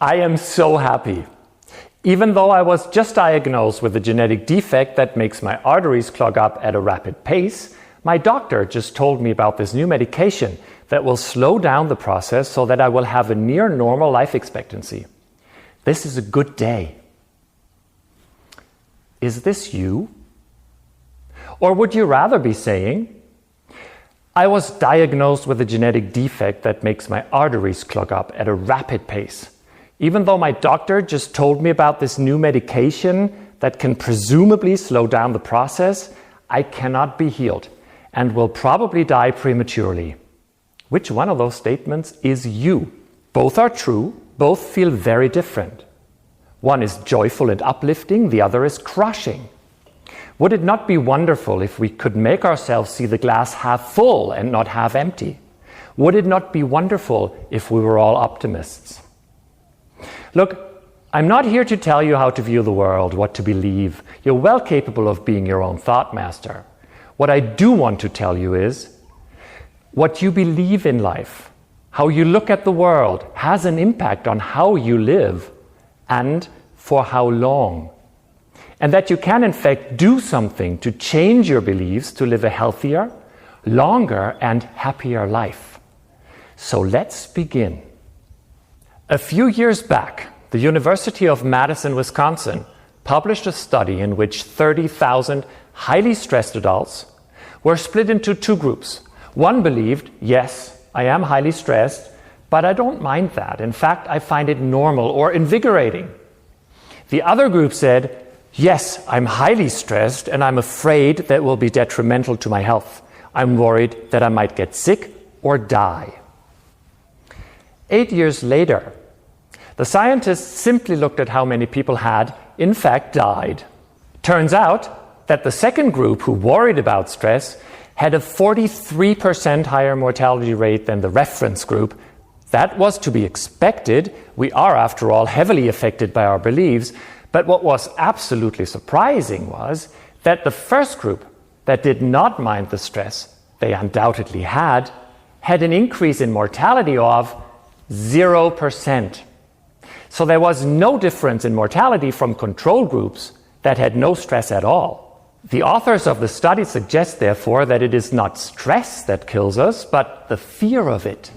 I am so happy. Even though I was just diagnosed with a genetic defect that makes my arteries clog up at a rapid pace, my doctor just told me about this new medication that will slow down the process so that I will have a near normal life expectancy. This is a good day. Is this you? Or would you rather be saying, I was diagnosed with a genetic defect that makes my arteries clog up at a rapid pace. Even though my doctor just told me about this new medication that can presumably slow down the process, I cannot be healed and will probably die prematurely. Which one of those statements is you? Both are true, both feel very different. One is joyful and uplifting, the other is crushing. Would it not be wonderful if we could make ourselves see the glass half full and not half empty? Would it not be wonderful if we were all optimists? Look, I'm not here to tell you how to view the world, what to believe. You're well capable of being your own thought master. What I do want to tell you is, what you believe in life, how you look at the world, has an impact on how you live and for how long. And that you can in fact do something to change your beliefs to live a healthier, longer and happier life. So let's begin. A few years back, the University of Madison, Wisconsin published a study in which 30,000 highly stressed adults were split into two groups. One believed, yes, I am highly stressed, but I don't mind that. In fact, I find it normal or invigorating. The other group said, yes, I'm highly stressed and I'm afraid that will be detrimental to my health. I'm worried that I might get sick or die. 8 years later, the scientists simply looked at how many people had, in fact, died. Turns out that the second group, who worried about stress, had a 43% higher mortality rate than the reference group. That was to be expected. We are, after all, heavily affected by our beliefs. But what was absolutely surprising was that the first group that did not mind the stress they undoubtedly had an increase in mortality of 0%. So there was no difference in mortality from control groups that had no stress at all. The authors of the study suggest, therefore, that it is not stress that kills us, but the fear of it.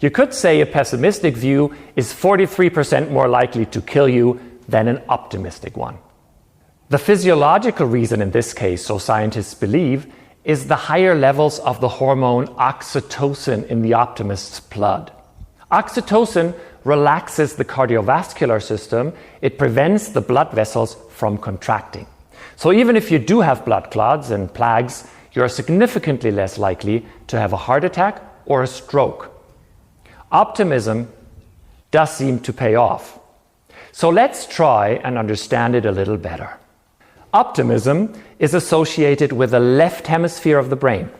You could say a pessimistic view is 43% more likely to kill you than an optimistic one. The physiological reason in this case, so scientists believe, is the higher levels of the hormone oxytocin in the optimist's blood. Oxytocin relaxes the cardiovascular system. It prevents the blood vessels from contracting. So even if you do have blood clots and plaques, you're significantly less likely to have a heart attack or a stroke. Optimism does seem to pay off. So let's try and understand it a little better. Optimism is associated with the left hemisphere of the brain,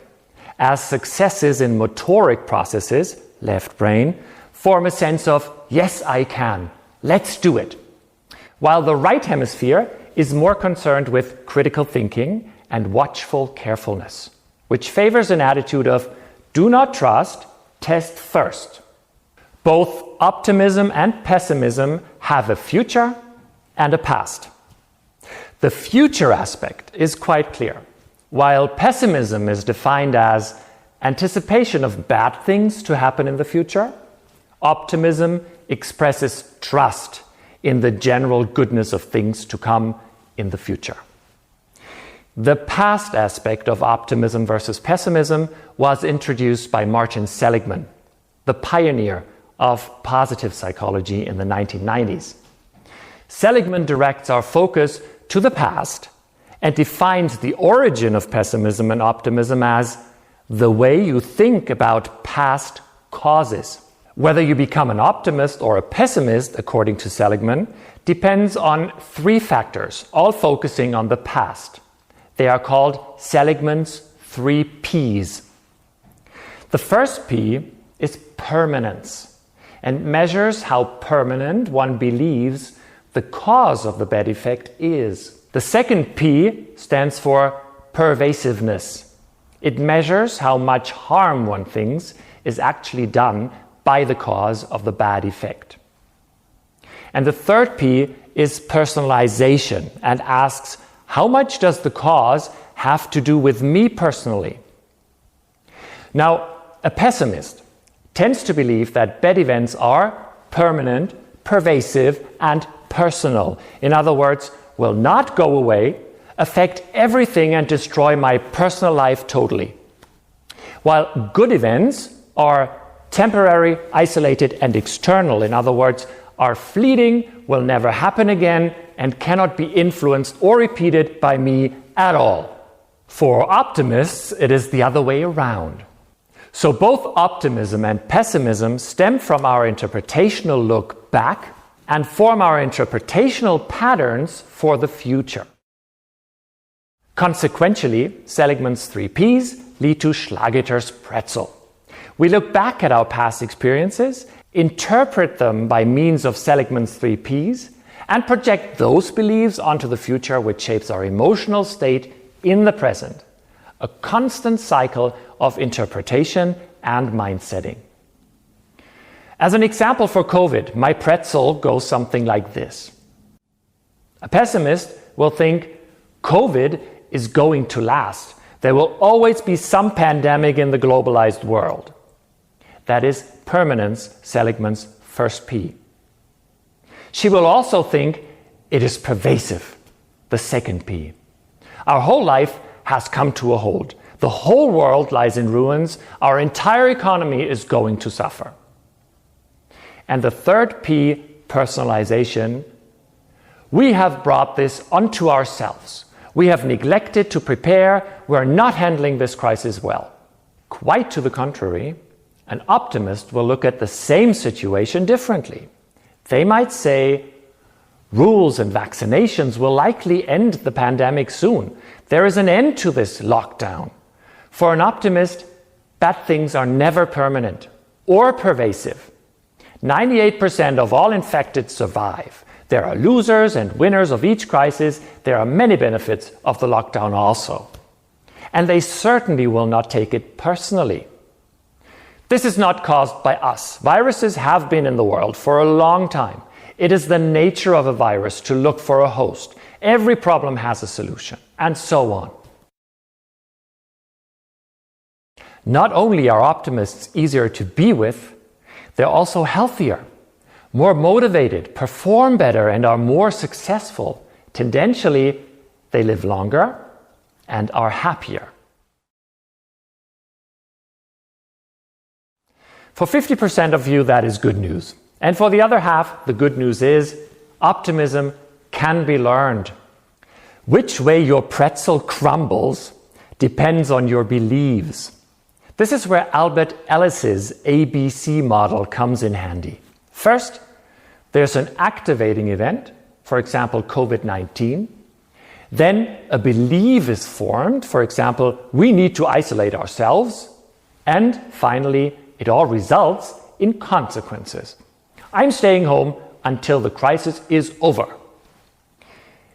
as successes in motoric processes, left brain, form a sense of, yes, I can, let's do it. While the right hemisphere is more concerned with critical thinking and watchful carefulness, which favors an attitude of, do not trust, test first. Both optimism and pessimism have a future and a past. The future aspect is quite clear. While pessimism is defined as anticipation of bad things to happen in the future, optimism expresses trust in the general goodness of things to come in the future. The past aspect of optimism versus pessimism was introduced by Martin Seligman, the pioneer of positive psychology in the 1990s. Seligman directs our focus to the past and defines the origin of pessimism and optimism as the way you think about past causes. Whether you become an optimist or a pessimist, according to Seligman, depends on three factors, all focusing on the past. They are called Seligman's 3 Ps. The first P is permanence and measures how permanent one believes the cause of the bad effect is. The second P stands for pervasiveness. It measures how much harm one thinks is actually done by the cause of the bad effect. And the third P is personalization and asks, how much does the cause have to do with me personally? Now, a pessimist tends to believe that bad events are permanent, pervasive, and personal. In other words, will not go away, affect everything, and destroy my personal life totally. While good events are temporary, isolated, and external. In other words, are fleeting, will never happen again, and cannot be influenced or repeated by me at all. For optimists, it is the other way around. So both optimism and pessimism stem from our interpretational look back and form our interpretational patterns for the future. Consequentially, Seligman's 3 Ps lead to Schlagetter's pretzel. We look back at our past experiences, interpret them by means of Seligman's 3 Ps, and project those beliefs onto the future, which shapes our emotional state in the present. A constant cycle of interpretation and mind setting. As an example for COVID, my pretzel goes something like this. A pessimist will think COVID is going to last. There will always be some pandemic in the globalized world. That is permanence, Seligman's first P. She will also think it is pervasive, the second P. Our whole life has come to a halt. The whole world lies in ruins. Our entire economy is going to suffer. And the third P, personalization, we have brought this onto ourselves. We have neglected to prepare. We are not handling this crisis well. Quite to the contrary, an optimist will look at the same situation differently. They might say, rules and vaccinations will likely end the pandemic soon. There is an end to this lockdown. For an optimist, bad things are never permanent or pervasive. 98% of all infected survive. There are losers and winners of each crisis. There are many benefits of the lockdown also. And they certainly will not take it personally. This is not caused by us. Viruses have been in the world for a long time. It is the nature of a virus to look for a host. Every problem has a solution, and so on. Not only are optimists easier to be with, they're also healthier, more motivated, perform better, and are more successful. Tendentially, they live longer and are happier. For 50% of you, that is good news. And for the other half, the good news is optimism can be learned. Which way your pretzel crumbles depends on your beliefs. This is where Albert Ellis's ABC model comes in handy. First, there's an activating event, for example, COVID-19. Then a belief is formed, for example, we need to isolate ourselves. And finally, it all results in consequences. I'm staying home until the crisis is over.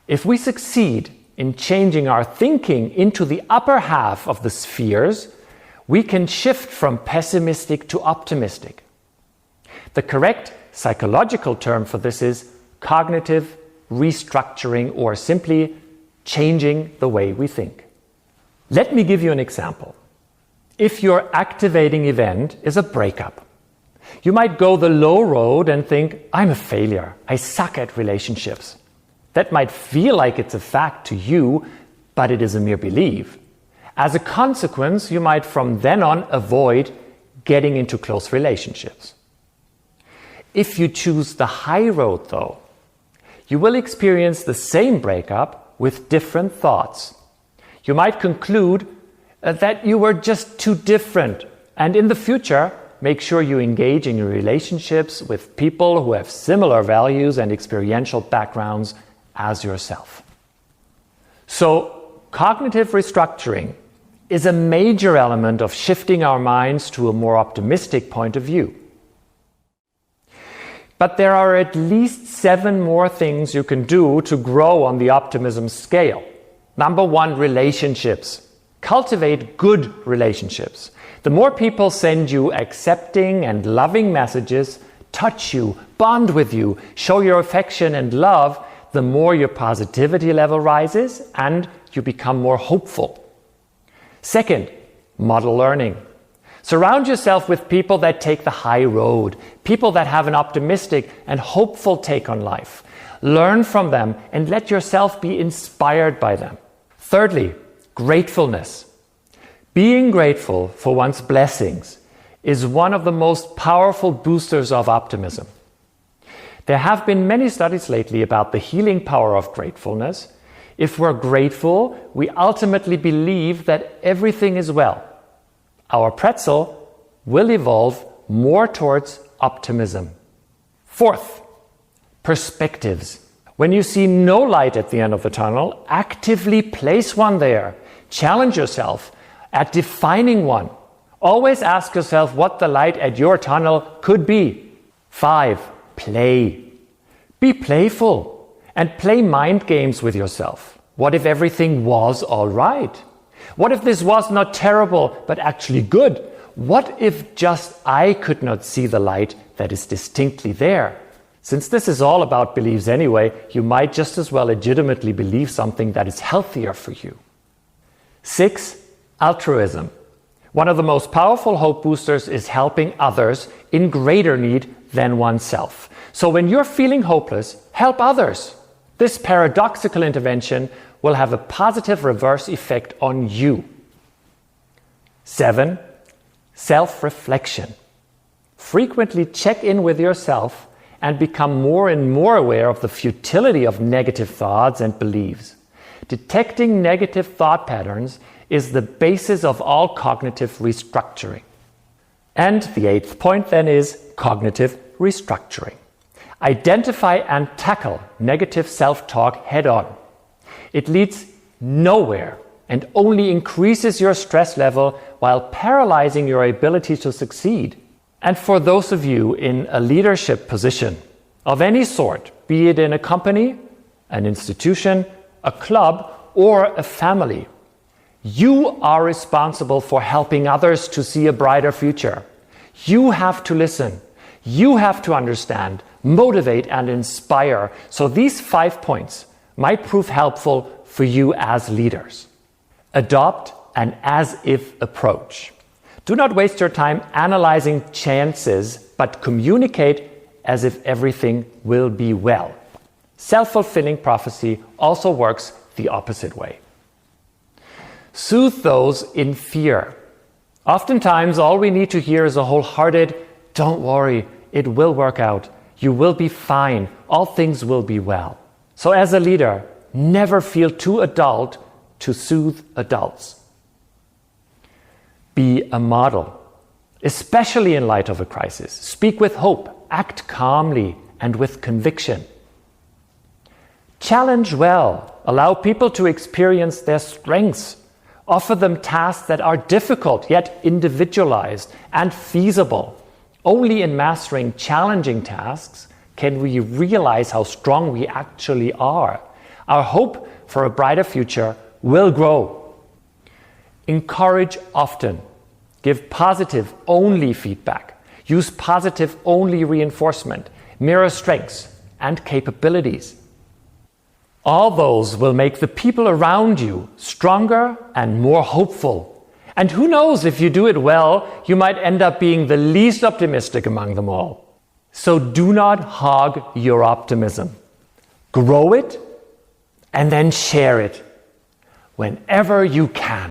If we succeed in changing our thinking into the upper half of the spheres, we can shift from pessimistic to optimistic. The correct psychological term for this is cognitive restructuring, or simply changing the way we think. Let me give you an example. If your activating event is a breakup, you might go the low road and think, I'm a failure, I suck at relationships. That might feel like it's a fact to you, but it is a mere belief. As a consequence, you might from then on avoid getting into close relationships. If you choose the high road, though, you will experience the same breakup with different thoughts. You might conclude that you were just too different, and in the future, make sure you engage in your relationships with people who have similar values and experiential backgrounds as yourself. So, cognitive restructuring is a major element of shifting our minds to a more optimistic point of view. But there are at least 7 more things you can do to grow on the optimism scale. Number 1, relationships. Cultivate good relationships. The more people send you accepting and loving messages, touch you, bond with you, show your affection and love, the more your positivity level rises and you become more hopeful. Second, model learning. Surround yourself with people that take the high road, people that have an optimistic and hopeful take on life. Learn from them and let yourself be inspired by them. Thirdly, gratefulness. Being grateful for one's blessings is one of the most powerful boosters of optimism. There have been many studies lately about the healing power of gratefulness. If we're grateful, we ultimately believe that everything is well. Our pretzel will evolve more towards optimism. Fourth, perspectives. When you see no light at the end of the tunnel, actively place one there. Challenge yourself at defining one. Always ask yourself what the light at your tunnel could be. 5. Play. Be playful and play mind games with yourself. What if everything was all right? What if this was not terrible but actually good? What if just I could not see the light that is distinctly there? Since this is all about beliefs anyway, you might just as well legitimately believe something that is healthier for you. 6. Altruism. One of the most powerful hope boosters is helping others in greater need than oneself. So when you're feeling hopeless, help others. This paradoxical intervention will have a positive reverse effect on you. 7. Self-reflection. Frequently check in with yourself and become more and more aware of the futility of negative thoughts and beliefs. Detecting negative thought patterns is the basis of all cognitive restructuring. And the 8th point then is cognitive restructuring. Identify and tackle negative self-talk head-on. It leads nowhere and only increases your stress level while paralyzing your ability to succeed. And for those of you in a leadership position of any sort, be it in a company, an institution, a club, or a family, you are responsible for helping others to see a brighter future. You have to listen. You have to understand, motivate, and inspire. So these 5 points might prove helpful for you as leaders. Adopt an as-if approach. Do not waste your time analyzing chances, but communicate as if everything will be well. Self-fulfilling prophecy also works the opposite way. Soothe those in fear. Oftentimes, all we need to hear is a wholehearted, "Don't worry, it will work out. You will be fine. All things will be well." So as a leader, never feel too adult to soothe adults. Be a model, especially in light of a crisis. Speak with hope, act calmly and with conviction. Challenge well, allow people to experience their strengths. Offer them tasks that are difficult yet individualized and feasible. Only in mastering challenging tasks can we realize how strong we actually are. Our hope for a brighter future will grow. Encourage often. Give positive only feedback. Use positive only reinforcement. Mirror strengths and capabilities. All those will make the people around you stronger and more hopeful. And who knows, if you do it well, you might end up being the least optimistic among them all. So do not hog your optimism. Grow it and then share it whenever you can.